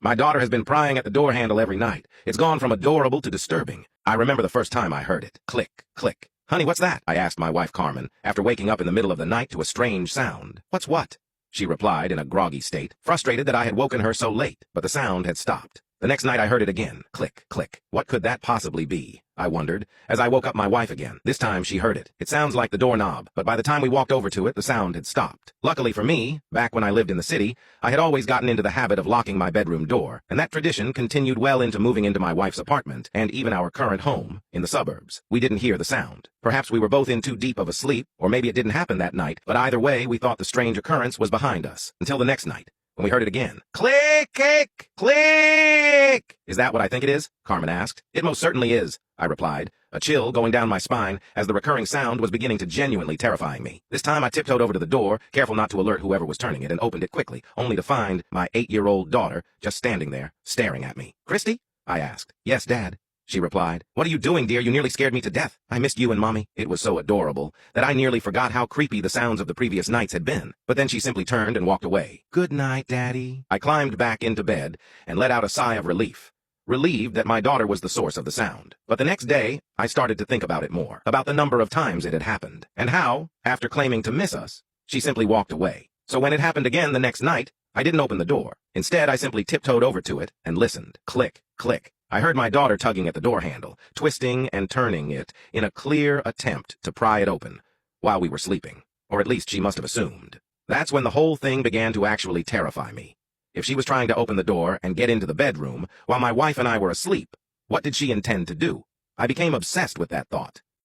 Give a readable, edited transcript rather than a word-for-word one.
My daughter has been prying at the door handle every night. It's gone from adorable to disturbing. I remember the first time I heard it. Click, click. Honey, what's that? I asked my wife Carmen, after waking up in the middle of the night to a strange sound. What's what? She replied in a groggy state, frustrated that I had woken her so late, but the sound had stopped. The next night I heard it again. Click, click. What could that possibly be? I wondered, as I woke up my wife again. This time she heard it. It sounds like the doorknob, but by the time we walked over to it, the sound had stopped. Luckily for me, back when I lived in the city, I had always gotten into the habit of locking my bedroom door, and that tradition continued well into moving into my wife's apartment, and even our current home, in the suburbs. We didn't hear the sound. Perhaps we were both in too deep of a sleep, or maybe it didn't happen that night, but either way, we thought the strange occurrence was behind us, until the next night, when we heard it again. Click, click, click! Is that what I think it is? Carmen asked. It most certainly is, I replied, a chill going down my spine as the recurring sound was beginning to genuinely terrify me. This time I tiptoed over to the door, careful not to alert whoever was turning it, and opened it quickly, only to find my 8-year-old daughter just standing there, staring at me. Christy? I asked. Yes, Dad, she replied. What are you doing, dear? You nearly scared me to death. I missed you and Mommy. It was so adorable that I nearly forgot how creepy the sounds of the previous nights had been. But then she simply turned and walked away. Good night, Daddy. I climbed back into bed and let out a sigh of relief, relieved that my daughter was the source of the sound. But the next day, I started to think about it more, about the number of times it had happened, and how, after claiming to miss us, she simply walked away. So when it happened again the next night, I didn't open the door. Instead, I simply tiptoed over to it and listened. Click, click. I heard my daughter tugging at the door handle, twisting and turning it in a clear attempt to pry it open while we were sleeping, or at least she must have assumed. That's when the whole thing began to actually terrify me. If she was trying to open the door and get into the bedroom while my wife and I were asleep, what did she intend to do? I became obsessed with that thought.